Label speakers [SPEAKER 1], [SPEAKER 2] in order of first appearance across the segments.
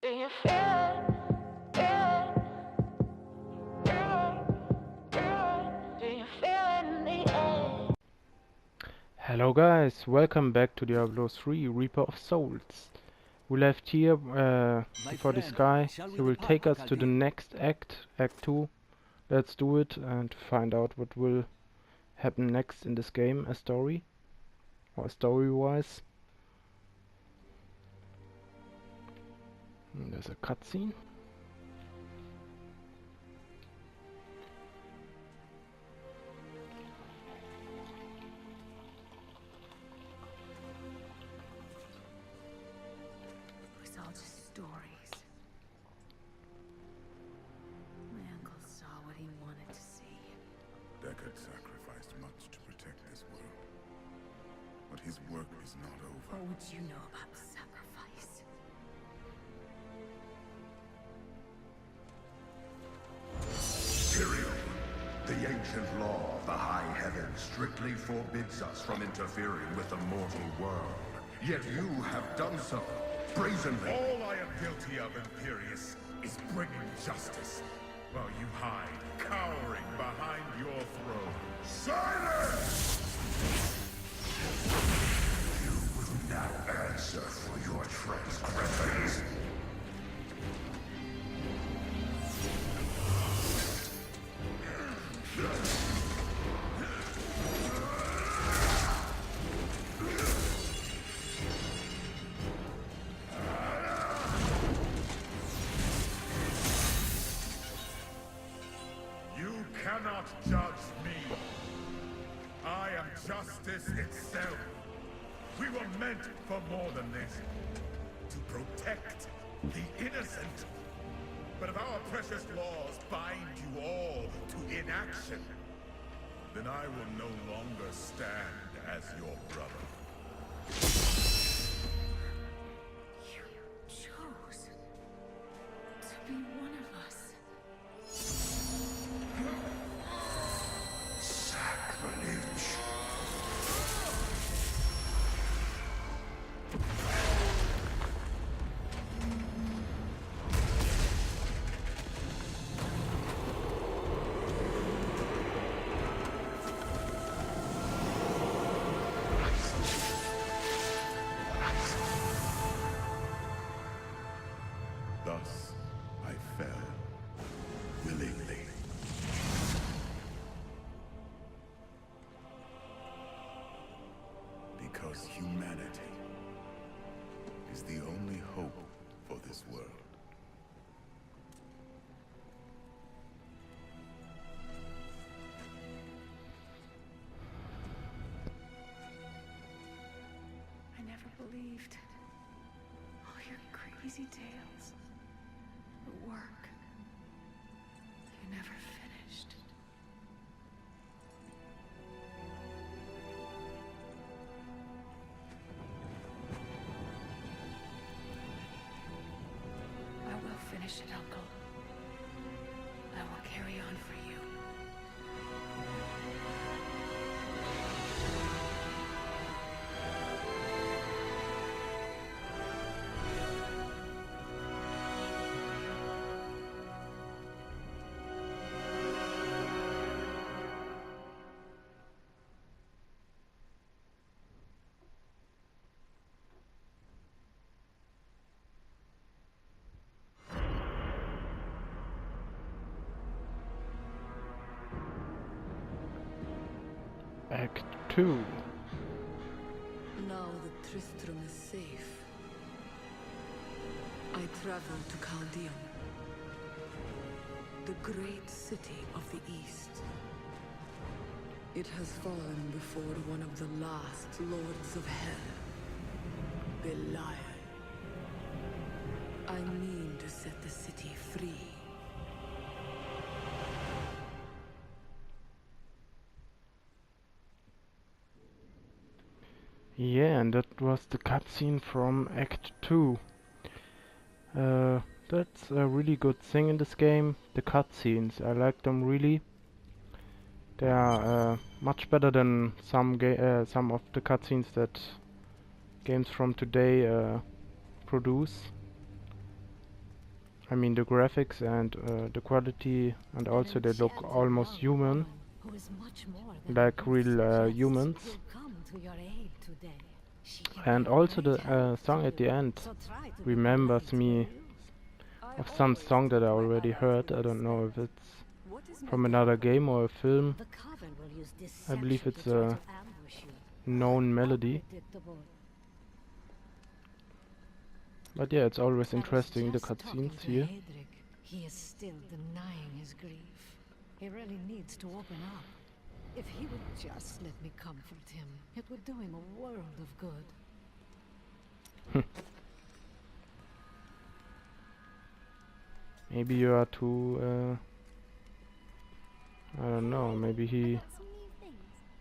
[SPEAKER 1] Do you feel it? Do you feel it in the air?
[SPEAKER 2] Hello guys, welcome back to Diablo 3 Reaper of Souls. We left here before this guy. He will take us to the next act, Act 2. Let's do it and find out what will happen next in this game, a story, or story-wise. There's a cutscene.
[SPEAKER 3] It was all just stories. My uncle saw what he wanted to see.
[SPEAKER 4] Deckard sacrificed much to protect this world. But his work is not over.
[SPEAKER 3] What would you know about sacrifice?
[SPEAKER 5] Tyrael, the ancient law of the high heavens strictly forbids us from interfering with the mortal world. Yet you have done so, brazenly.
[SPEAKER 4] All I am guilty of, Imperius, is bringing justice, while you hide, cowering behind your throne. Silence!
[SPEAKER 5] You will now answer for your transgressions.
[SPEAKER 4] You cannot judge me. I am justice itself. We were meant for more than this. To protect the innocent. But if our precious laws bind you all to inaction, then I will no longer stand as your brother.
[SPEAKER 3] You chose to be one of us.
[SPEAKER 5] Sacrilege.
[SPEAKER 4] Thus, I fell, willingly. Because humanity is the only hope for this world.
[SPEAKER 3] I never believed all your crazy tales. The work. You never finished. I will finish it, Uncle. I will carry on for you.
[SPEAKER 2] Act 2.
[SPEAKER 6] Now that Tristram is safe, I travel to Chaldean, the great city of the East. It has fallen before one of the last lords of hell, Belial. I mean to set the city free.
[SPEAKER 2] Yeah, and that was the cutscene from Act 2. That's a really good thing in this game, the cutscenes. I like them really. They are much better than some of the cutscenes that games from today produce. I mean the graphics and the quality, and also they look almost human,
[SPEAKER 3] Who is much more than
[SPEAKER 2] like
[SPEAKER 3] your
[SPEAKER 2] real
[SPEAKER 3] suggests,
[SPEAKER 2] humans.
[SPEAKER 3] will come to your aid today. She can
[SPEAKER 2] And
[SPEAKER 3] be of
[SPEAKER 2] also
[SPEAKER 3] great
[SPEAKER 2] the
[SPEAKER 3] help to
[SPEAKER 2] song at the
[SPEAKER 3] you,
[SPEAKER 2] end
[SPEAKER 3] so try to be
[SPEAKER 2] remembers
[SPEAKER 3] polite, will
[SPEAKER 2] me
[SPEAKER 3] you?
[SPEAKER 2] of some song that I already heard. I don't know if it's from another game or a film.
[SPEAKER 3] The Coven will use
[SPEAKER 2] I believe
[SPEAKER 3] deception
[SPEAKER 2] it's
[SPEAKER 3] to try
[SPEAKER 2] a
[SPEAKER 3] to ambush you.
[SPEAKER 2] known melody.
[SPEAKER 3] Unpredictable.
[SPEAKER 2] But yeah, it's always
[SPEAKER 3] I was
[SPEAKER 2] interesting, the
[SPEAKER 3] just talking
[SPEAKER 2] cutscenes
[SPEAKER 3] to
[SPEAKER 2] here.
[SPEAKER 3] Hedrick. He is still denying his grief. He really needs to open up. If he would just let me comfort him, it would do him a world of good.
[SPEAKER 2] Maybe you are too, I don't know, maybe he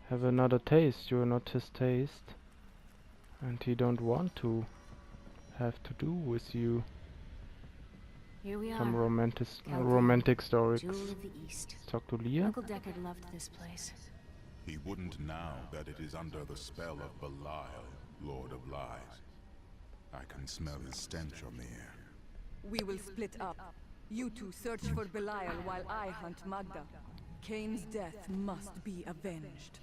[SPEAKER 2] have another taste, you're not his taste. And he don't want to have to do with you
[SPEAKER 3] Here we
[SPEAKER 2] some
[SPEAKER 3] are.
[SPEAKER 2] romantic stories.
[SPEAKER 3] Jewel of the East.
[SPEAKER 2] Let's talk to Leah.
[SPEAKER 3] Uncle Deckard loved this place.
[SPEAKER 7] He wouldn't now that it is under the spell of Belial, Lord of Lies. I can smell his stench on the air.
[SPEAKER 6] We will split up. You two search for Belial while I hunt Magda. Cain's death must be avenged.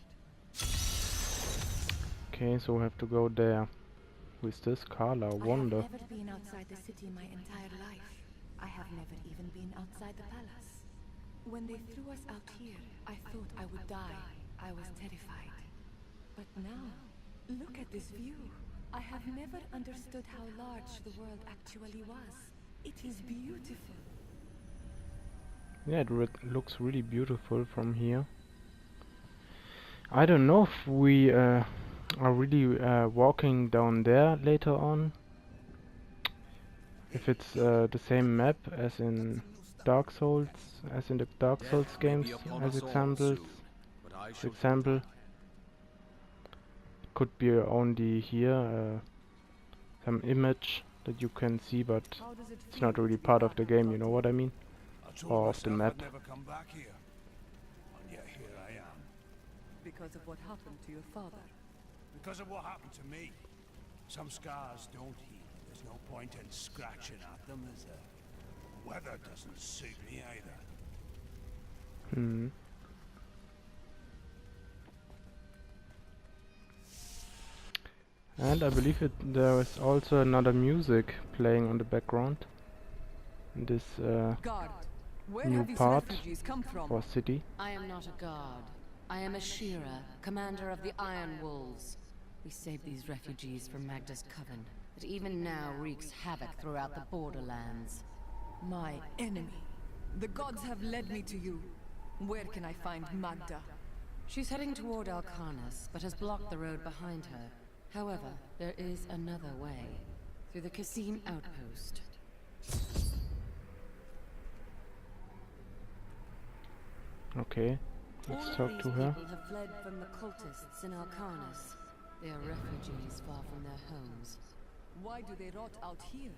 [SPEAKER 2] Okay, so we have to go there. Who is this? Carla, Wonder.
[SPEAKER 8] I have never been outside the city my entire life. I have never even been outside the palace. When they threw us out here, I thought I would die. I was terrified. But now, look at this view. I have never understood how large the world actually was. It is beautiful.
[SPEAKER 2] Yeah, it looks really beautiful from here. I don't know if we are really walking down there later on. If it's the same map as in Dark Souls, as in the Dark Souls games, as examples. Could be only here some image that you can see, but it's not really part of the game. You know what I mean? Or of the map.
[SPEAKER 9] I'd never come back here. And yet here I am.
[SPEAKER 6] Because of what happened to your father.
[SPEAKER 9] Because of what happened to me. Some scars don't heal. There's no point in scratching at them, is there? The weather doesn't suit me either.
[SPEAKER 2] And I believe there is also another music playing on the background in this
[SPEAKER 6] Guard, where
[SPEAKER 2] new
[SPEAKER 6] have these
[SPEAKER 2] part
[SPEAKER 6] refugees come from?
[SPEAKER 2] or city.
[SPEAKER 10] I am not a guard. I am a Shira, commander of the Iron Wolves. We saved these refugees from Magda's coven, that even now wreaks havoc throughout the borderlands.
[SPEAKER 6] My enemy. The gods have led me to you. Where can I find Magda?
[SPEAKER 10] She's heading toward Alcarnus, but has blocked the road behind her. However, there is another way. Through the Kasim outpost.
[SPEAKER 2] Okay, let's talk to her.
[SPEAKER 10] People have fled from the cultists in Alcarnus. They are refugees far from their homes.
[SPEAKER 6] Why do they rot out here?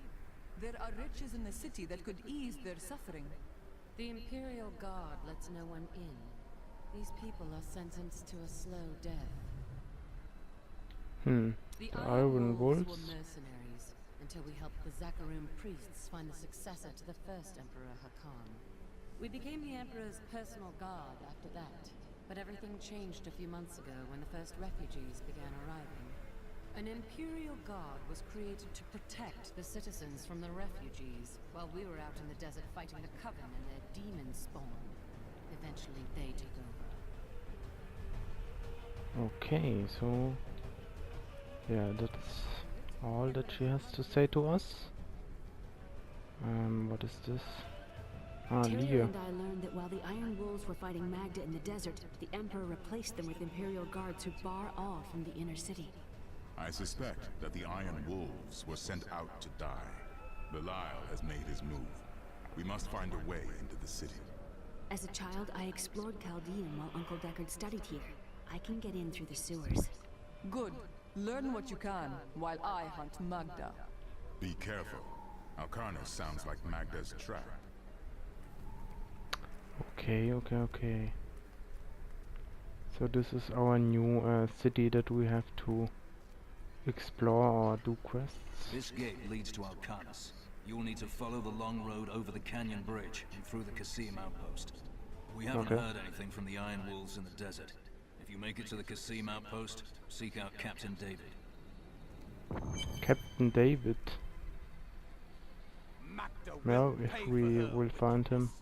[SPEAKER 6] There are riches in the city that could ease their suffering.
[SPEAKER 10] The Imperial Guard lets no one in. These people are sentenced to a slow death.
[SPEAKER 2] The Iron Wolves.
[SPEAKER 10] Were mercenaries until we helped the Zakarum priests find the successor to the first Emperor Hakan. We became the Emperor's personal guard after that, but everything changed a few months ago when the first refugees began arriving. An Imperial Guard was created to protect the citizens from the refugees, while we were out in the desert fighting the Coven and their demon spawn. Eventually they took over.
[SPEAKER 2] Okay, so yeah, that's all that she has to say to us. What is this? Ah,
[SPEAKER 11] Tyrion
[SPEAKER 2] Leah.
[SPEAKER 11] and I learned that while the Iron Wolves were fighting Magda in the desert, the Emperor replaced them with Imperial guards who bar all from the inner city.
[SPEAKER 7] I suspect that the Iron Wolves were sent out to die. Belial has made his move. We must find a way into the city.
[SPEAKER 11] As a child, I explored Chaldean while Uncle Deckard studied here. I can get in through the sewers.
[SPEAKER 6] Good. Learn what you can, while I hunt Magda.
[SPEAKER 7] Be careful. Alcarnus sounds like Magda's trap.
[SPEAKER 2] Okay. So this is our new city that we have to explore or do quests.
[SPEAKER 12] This gate leads to Alcarnus. you'll need to follow the long road over the canyon bridge and through the Qasim outpost. We haven't heard anything from the Iron Wolves in the desert. If you make it to the Qasim outpost, seek out Captain David.
[SPEAKER 2] Captain David. Well, if we will find him,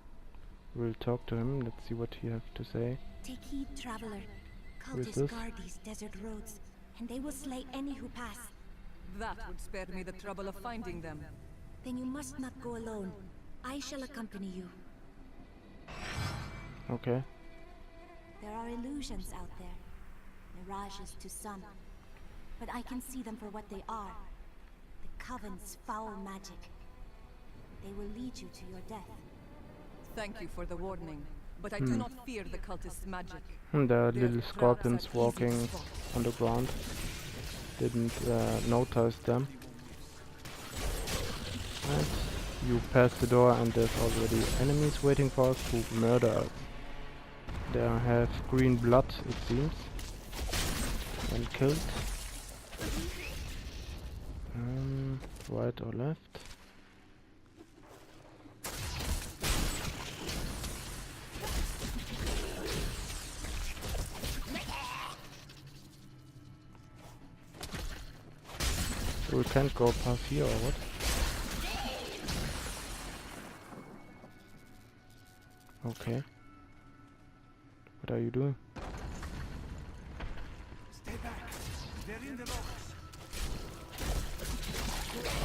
[SPEAKER 2] we'll talk to him. Let's see what he has to say.
[SPEAKER 13] Take heed, traveler.
[SPEAKER 2] Who is
[SPEAKER 13] Cultists
[SPEAKER 2] this?
[SPEAKER 13] guard these desert roads, and they will slay any who pass.
[SPEAKER 6] That would spare me the trouble of finding them.
[SPEAKER 13] Then you must not go alone. I shall accompany you.
[SPEAKER 2] Okay.
[SPEAKER 13] There are illusions out there. Mirages to some. But I can see them for what they are. The Coven's foul magic. They will lead you to your death.
[SPEAKER 6] Thank you for the warning, but I do not fear the cultist's magic.
[SPEAKER 2] There are
[SPEAKER 6] Their
[SPEAKER 2] little
[SPEAKER 6] traps
[SPEAKER 2] scorpions
[SPEAKER 6] are easy
[SPEAKER 2] walking
[SPEAKER 6] to spot.
[SPEAKER 2] on the ground. Didn't notice them. And you pass the door and there's already enemies waiting for us to murder us. They have green blood, it seems. And killed. Right or left? We can't go past here or what? Okay. What are you doing?
[SPEAKER 9] Stay back. They're in the rocks.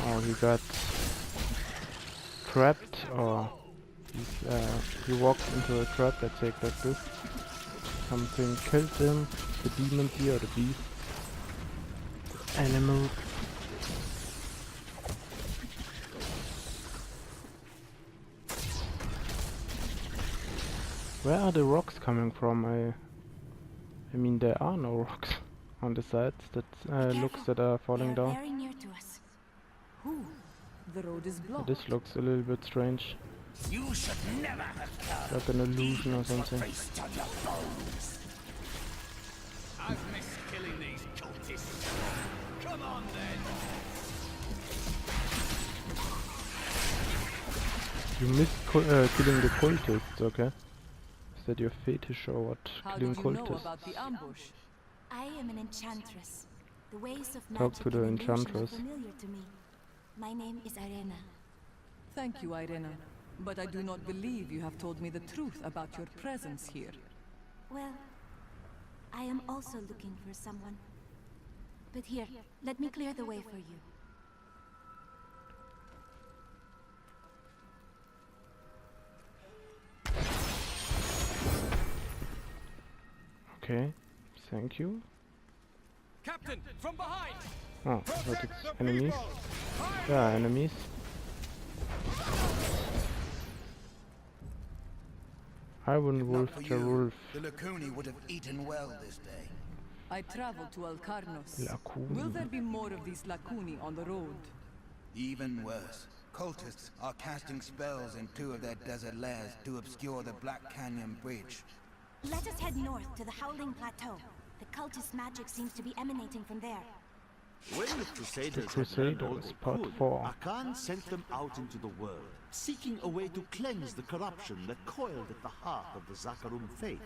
[SPEAKER 2] Oh, he got trapped, or he walked into a trap, let's say it like this. Something killed him, the demon here, or the beast. Animal. Where are the rocks coming from? I mean, there are no rocks on the sides that looks that are falling down.
[SPEAKER 13] Very near to us.
[SPEAKER 6] Who? The road is blocked.
[SPEAKER 2] This looks a little bit strange.
[SPEAKER 9] You should never have
[SPEAKER 2] Like an illusion or something.
[SPEAKER 9] faced on your foes. I've missed killing these cultists. Come on then.
[SPEAKER 2] You missed killing the cultists, okay? Is that your fetish or what?
[SPEAKER 6] How
[SPEAKER 2] Killing
[SPEAKER 6] did you know
[SPEAKER 2] cultists.
[SPEAKER 6] about the ambush?
[SPEAKER 13] I am an enchantress. The ways of
[SPEAKER 2] Talk
[SPEAKER 13] magic
[SPEAKER 2] to the
[SPEAKER 13] and illusion are
[SPEAKER 2] enchantress.
[SPEAKER 13] familiar to me. My name is Irena.
[SPEAKER 6] Thank you, Irena. But I do not believe you have told me the truth about your presence here.
[SPEAKER 13] Well, I am also looking for someone. But here, let me clear the way for you.
[SPEAKER 2] Okay, thank you.
[SPEAKER 9] Captain, from behind.
[SPEAKER 2] Oh, but it's enemies. Yeah, enemies. Iron Wolf, Wolf.
[SPEAKER 14] The Lacuni would have eaten well this day.
[SPEAKER 6] I traveled to Alcarnos.
[SPEAKER 2] Lacuni.
[SPEAKER 6] Will there be more of these Lacuni on the road?
[SPEAKER 14] Even worse. Cultists are casting spells in 2 of their desert lairs to obscure the Black Canyon Bridge.
[SPEAKER 13] Let us head north to the Howling Plateau. The cultist magic seems to be emanating from there.
[SPEAKER 15] When the Crusaders,
[SPEAKER 2] Crusaders,
[SPEAKER 15] had learned all they
[SPEAKER 2] part
[SPEAKER 15] could,
[SPEAKER 2] 4.
[SPEAKER 15] Akan sent them out into the world, seeking a way to cleanse the corruption that coiled at the heart of the Zakarum faith.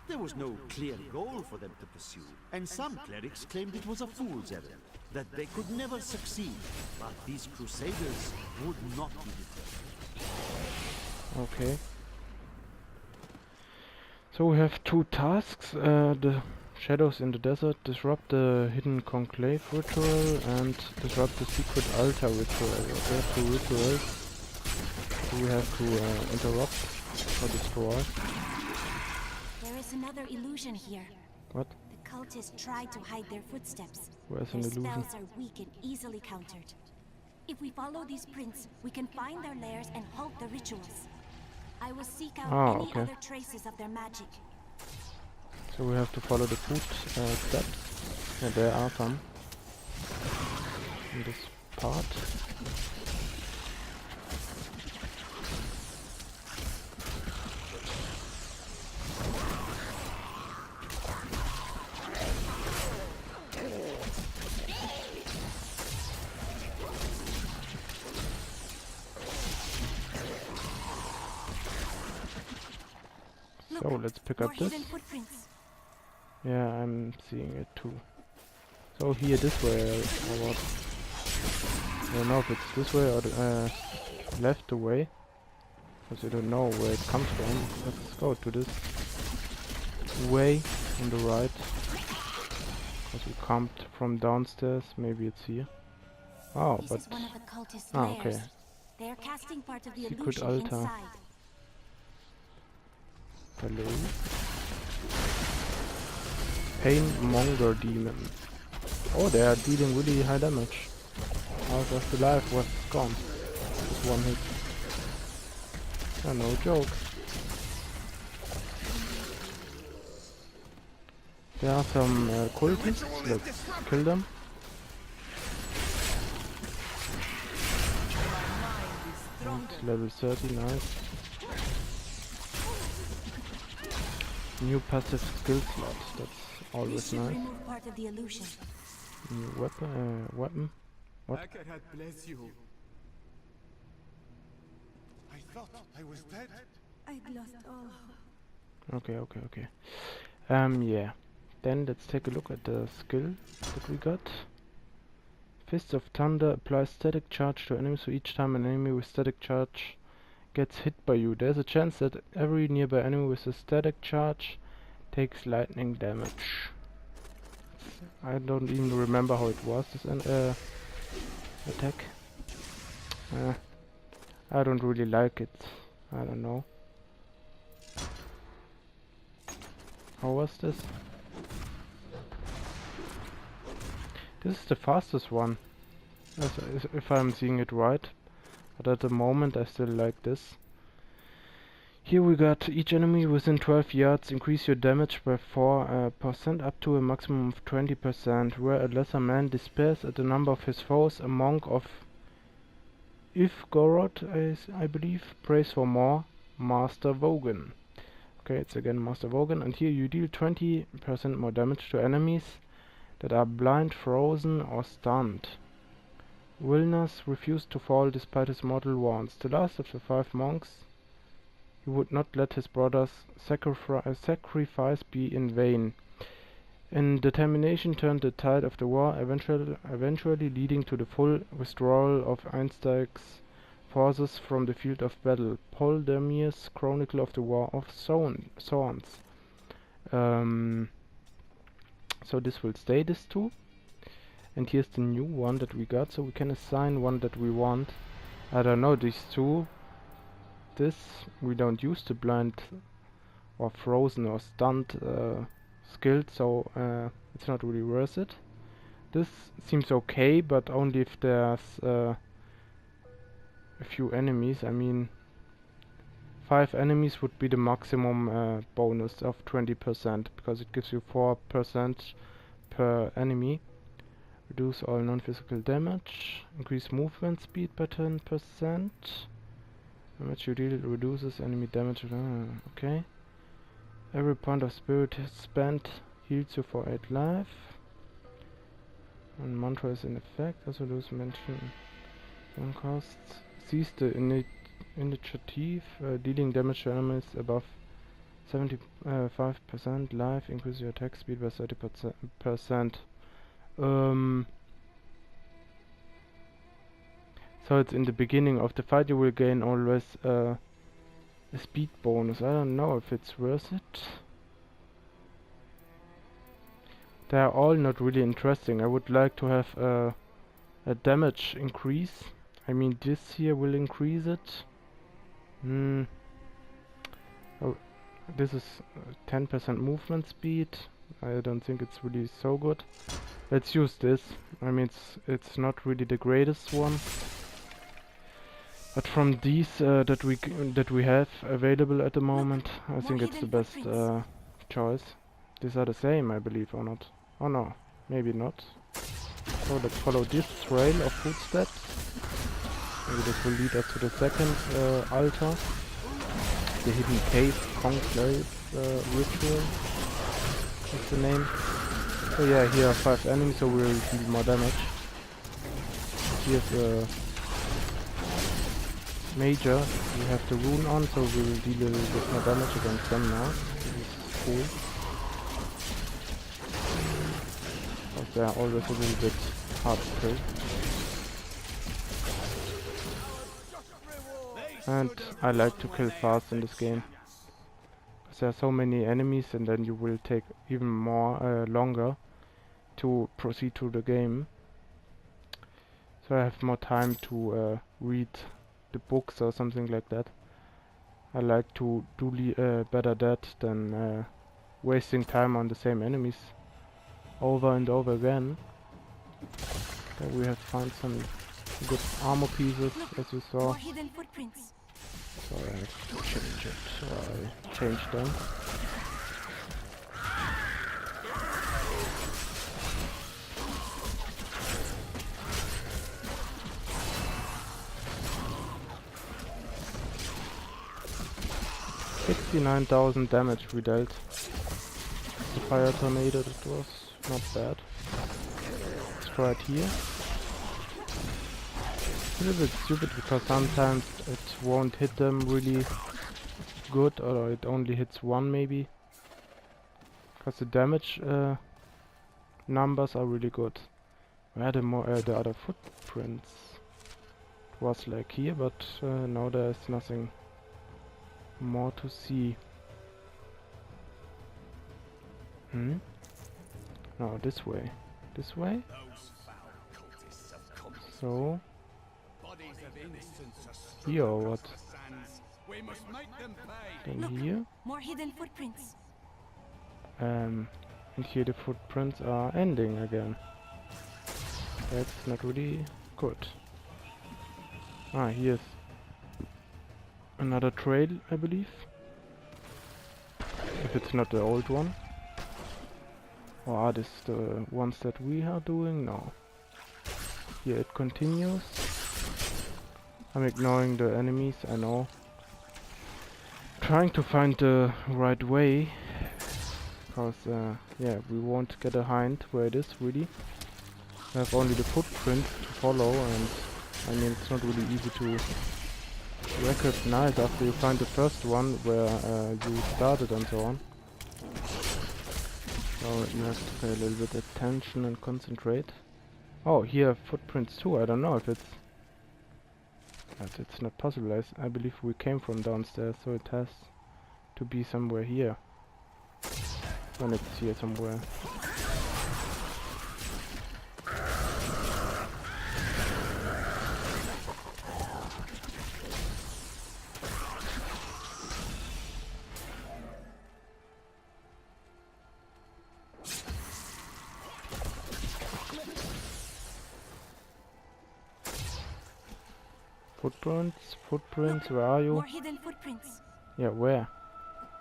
[SPEAKER 15] There was no clear goal for them to pursue, and some clerics claimed it was a fool's errand, that they could never succeed. But these Crusaders would not be deterred.
[SPEAKER 2] Okay. So we have 2 tasks. The Shadows in the Desert, disrupt the hidden conclave ritual, and disrupt the secret altar ritual. We have 2 rituals. We have to interrupt or destroy.
[SPEAKER 13] There is another illusion here.
[SPEAKER 2] What?
[SPEAKER 13] The cultists try to hide their footsteps.
[SPEAKER 2] Where's
[SPEAKER 13] Their
[SPEAKER 2] an illusion?
[SPEAKER 13] spells are weak and easily countered. If we follow these prints, we can find their lairs and halt the rituals. I will seek out any
[SPEAKER 2] okay.
[SPEAKER 13] other traces of their magic.
[SPEAKER 2] So we have to follow the footsteps. Yeah, there are some in this part. So let's pick up this. Yeah, I'm seeing it too. So here this way or what? I don't know if it's this way or the, left away. Because I don't know where it comes from. Let's go to this way on the right. Because we come from downstairs. Maybe it's here. Oh,
[SPEAKER 13] This
[SPEAKER 2] but
[SPEAKER 13] is one of the cultist
[SPEAKER 2] okay.
[SPEAKER 13] lairs. They are casting part of the
[SPEAKER 2] Secret
[SPEAKER 13] illusion
[SPEAKER 2] altar.
[SPEAKER 13] inside.
[SPEAKER 2] Hello. Pain Monger Demon. Oh, they are dealing really high damage. Half of the life was gone. Just one hit. Oh, no joke. There are some cultists. Let's kill them. It's level 30, nice. New passive skill slot. That's always nice.
[SPEAKER 13] Remove part of the illusion.
[SPEAKER 2] New weapon. What?
[SPEAKER 9] Bless you. I thought I was dead.
[SPEAKER 13] I'd lost all.
[SPEAKER 2] Okay. Yeah. Then let's take a look at the skill that we got. Fist of Thunder applies static charge to enemies, so each time an enemy with static charge gets hit by you, there's a chance that every nearby enemy with a static charge takes lightning damage. I don't even remember how it was, this attack. I don't really like it. I don't know. How was this? This is the fastest one, if I'm seeing it right. But at the moment I still like this. Here we got each enemy within 12 yards increase your damage by 4% up to a maximum of 20%. Where a lesser man despairs at the number of his foes, a monk of Ivgorod, I believe, prays for more. Master Vogan. Okay, it's again Master Vogan, and here you deal 20% more damage to enemies that are blind, frozen, or stunned. Wilnas refused to fall despite his mortal wounds. The last of the 5 monks, he would not let his brother's sacrifice be in vain. In determination turned the tide of the war, eventually leading to the full withdrawal of Einstein's forces from the field of battle. Paul Demier's Chronicle of the War of Thorns. So this will stay, this two. And here's the new one that we got, so we can assign one that we want. I don't know, these two. This, we don't use the blind or frozen or stunned skilled, so it's not really worth it. This seems okay, but only if there's a few enemies. I mean, 5 enemies would be the maximum bonus of 20%, because it gives you 4% per enemy. Reduce all non-physical damage. Increase movement speed by 10%. How much you deal reduces enemy damage. Okay. Every point of spirit spent heals you for 8 life. And mantra is in effect. Also lose mention. One costs. Seize the initiative. Dealing damage to enemies above 75% life. Increase your attack speed by 30%. So it's in the beginning of the fight you will gain always a speed bonus. I don't know if it's worth it. They are all not really interesting. I would like to have a damage increase. I mean, this here will increase it. Oh, this is 10% movement speed. I don't think it's really so good. Let's use this. I mean, it's not really the greatest one, but from these that we have available at the moment, I think it's the best choice. These are the same, I believe, or not? Oh no, maybe not. So let's follow this trail of footsteps. Maybe this will lead us to the second altar, the hidden cave conclave ritual. What's the name? So yeah, here are 5 enemies, so we'll deal more damage. Here's a major. We have the rune on, so we will deal a little bit more damage against them now. cool. Because they are always a little bit hard to kill. And I like to kill fast in this game. Because there are so many enemies and then you will take even more longer to proceed to the game. So I have more time to read the books or something like that. I like to do better that than wasting time on the same enemies over and over again. Then we have found some good armor pieces, as you saw.
[SPEAKER 13] More hidden footprints.
[SPEAKER 2] So I have to change it. So I changed them. $69,000 damage we dealt. The fire tornado, that was not bad. Let's try it here. It's a little bit stupid because sometimes it won't hit them really good, or it only hits one maybe. Because the damage numbers are really good. Where are the other footprints? It was like here, but now there's nothing more to see. No, this way. This way? So... here or what? Then
[SPEAKER 13] Look,
[SPEAKER 2] here?
[SPEAKER 13] more hidden footprints.
[SPEAKER 2] And here the footprints are ending again. That's not really good. Ah, here's another trail, I believe. If it's not the old one. Or are this the ones that we are doing? No. Here it continues. I'm ignoring the enemies, I know. Trying to find the right way. Because, yeah, we won't get a hint where it is, really. We have only the footprint to follow, and I mean, it's not really easy to recognize after you find the first one where you started and so on. So you have to pay a little bit attention and concentrate. Oh, here are footprints too. I don't know if it's... it's not possible. I believe we came from downstairs, so it has to be somewhere here. When it's here somewhere. Footprints, where are you?
[SPEAKER 13] More hidden footprints.
[SPEAKER 2] Yeah, where?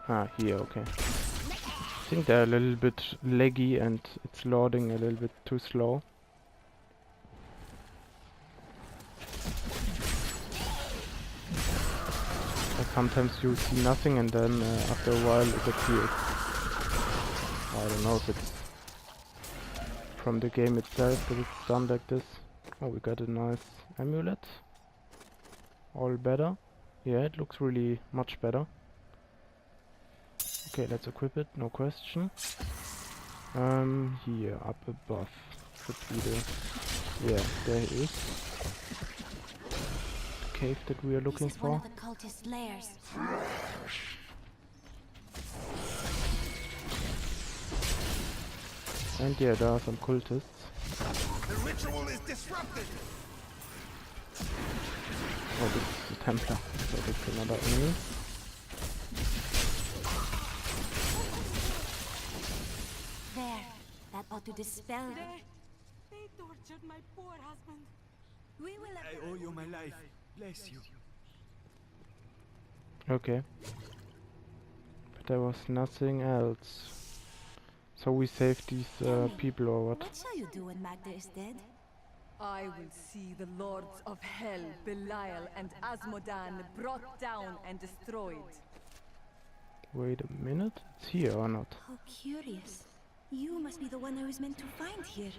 [SPEAKER 2] Ah, here, okay. I think they're a little bit laggy and it's loading a little bit too slow. Like sometimes you see nothing and then after a while it appears. I don't know if it's from the game itself that it's done like this. Oh, we got a nice amulet. All better. Yeah, it looks really much better. Okay, let's equip it, no question. Here, up above. Should be the... yeah, there it is. The cave that we are looking for.
[SPEAKER 13] One of the cultist lairs.
[SPEAKER 2] And yeah, there are some cultists.
[SPEAKER 9] The ritual is disrupted.
[SPEAKER 2] Oh, this is the Templar. So that's another enemy.
[SPEAKER 13] There. That ought to dispel it.
[SPEAKER 8] They tortured my poor husband.
[SPEAKER 13] We will...
[SPEAKER 15] I owe you my life. Bless you.
[SPEAKER 2] Okay. But there was nothing else. So we saved these people or what?
[SPEAKER 13] What shall you do when Magda is dead?
[SPEAKER 6] I will see the lords of hell, Belial and Asmodan brought down and destroyed.
[SPEAKER 2] Wait a minute, it's here or not?
[SPEAKER 13] How curious. You must be the one I was meant to find here.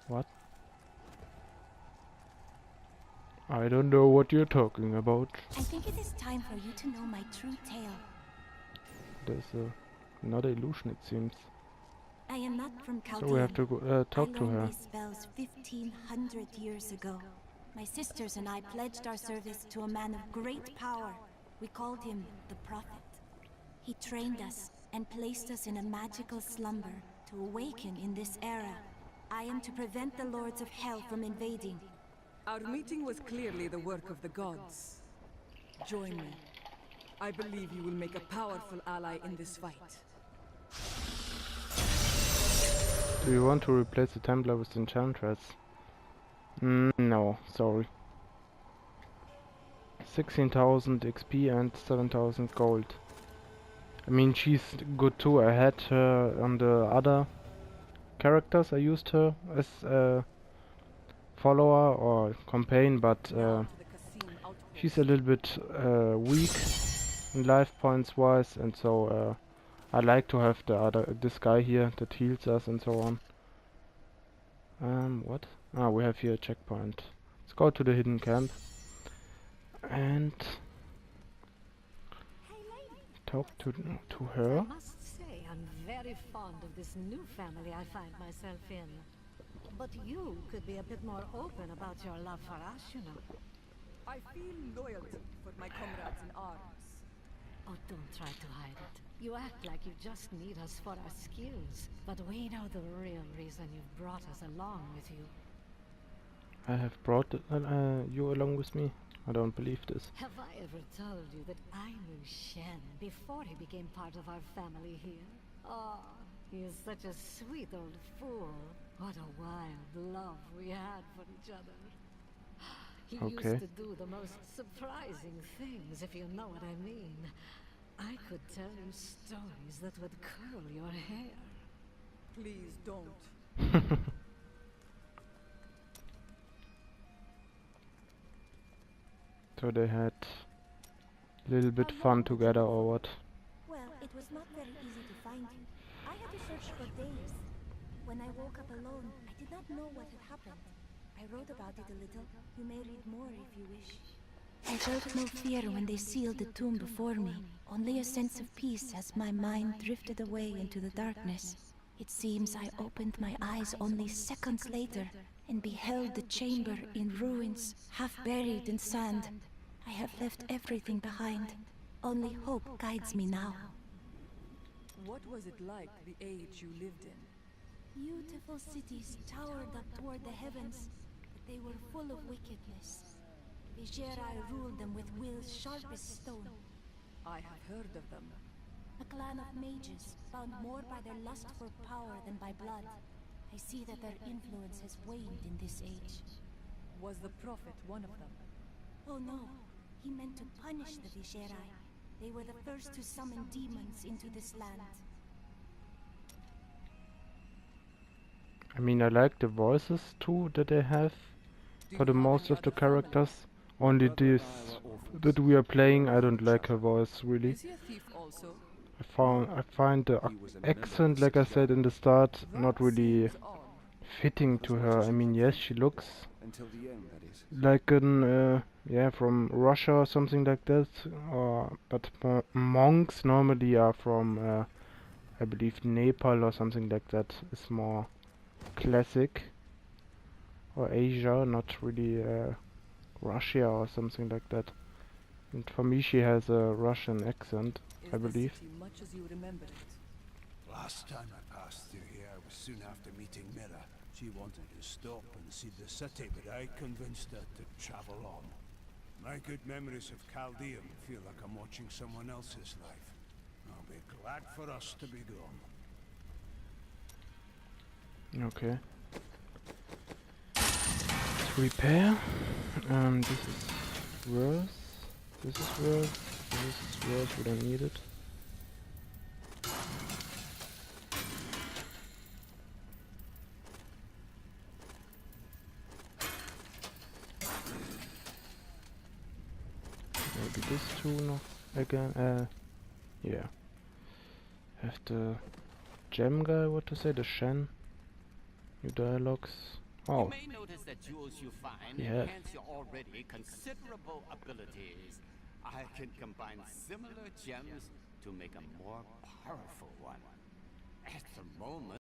[SPEAKER 2] What? I don't know what you're talking about.
[SPEAKER 13] I think it is time for you to know my true tale.
[SPEAKER 2] there's another illusion, it seems.
[SPEAKER 13] I am not from Chaldean.
[SPEAKER 2] So we have to go, talk to
[SPEAKER 13] I
[SPEAKER 2] her.
[SPEAKER 13] learned these spells 1500 years ago. My sisters and I pledged our service to a man of great power. We called him the Prophet. He trained us and placed us in a magical slumber to awaken in this era. I am to prevent the Lords of Hell from invading.
[SPEAKER 6] Our meeting was clearly the work of the gods. Join me. I believe you will make a powerful ally in this fight.
[SPEAKER 2] Do you want to replace the Templar with Enchantress? No, sorry. 16,000 XP and 7,000 gold. I mean, she's good too. I had her on the other characters. I used her as a follower or companion, but she's a little bit weak in life points wise, and so I like to have this guy here that heals us and so on. What? Ah, we have here a checkpoint. Let's go to the hidden camp and talk to her.
[SPEAKER 3] I must say, I'm very fond of this new family I find myself in. But you could be a bit more open about your love for us, you know.
[SPEAKER 6] I feel loyalty for my comrades in arms.
[SPEAKER 3] Oh, don't try to hide it. You act like you just need us for our skills, but we know the real reason you've brought us along with you.
[SPEAKER 2] I have brought you along with me? I don't believe this.
[SPEAKER 3] Have I ever told you that I knew Shen before he became part of our family here? Oh, he is such a sweet old fool. What a wild love we had for each other. He used to do the most surprising things, if you know what I mean. I could tell you stories that would curl your hair.
[SPEAKER 6] Please don't.
[SPEAKER 2] So they had a little bit fun together or what?
[SPEAKER 13] Well, it was not very easy to find you. I had to search for days. When I woke up alone, I did not know what had happened. I wrote about it a little. You may read more if you wish. I felt no fear when they sealed the tomb before me, only a sense of peace as my mind drifted away into the darkness. It seems I opened my eyes only seconds later and beheld the chamber in ruins, half buried in sand. I have left everything behind. Only hope guides me now.
[SPEAKER 6] What was it like, the age you lived in?
[SPEAKER 13] Beautiful cities towered up toward the heavens, but they were full of wickedness. Vigerai ruled them with wills sharp as stone.
[SPEAKER 6] I have heard of them.
[SPEAKER 13] A clan of mages, bound more by their lust for power than by blood. I see that their influence has waned in this age.
[SPEAKER 6] Was the Prophet one of them?
[SPEAKER 13] Oh no, he meant to punish the Vigerai. They were the first to summon demons into this land.
[SPEAKER 2] I mean, I like the voices too that they have for the most of the characters. Only this that we are playing, I don't like her voice really.
[SPEAKER 6] Is he a thief also?
[SPEAKER 2] I find the accent, like I said in the start, not really fitting to her. I mean, yes, she looks like an yeah, from Russia or something like that. But monks normally are from I believe Nepal or something like that. It's more classic, or Asia, not really Russia or something like that. And for me, she has a Russian accent, I believe.
[SPEAKER 6] Much as you remember it.
[SPEAKER 9] Last time I passed through here was soon after meeting Mira. She wanted to stop and see the city, but I convinced her to travel on. My good memories of Chaldean feel like I'm watching someone else's life. I'll be glad for us to be gone.
[SPEAKER 2] Okay. Let's repair. This is worse. This is worse. This is worse. We don't need it. Maybe this too noch again. Yeah. Have the gem guy, what to say? The Shen. New dialogues. Oh.
[SPEAKER 16] You may notice that jewels you find
[SPEAKER 2] Yeah.
[SPEAKER 16] enhance your already considerable abilities. I can combine similar gems to make a more powerful one. At the moment,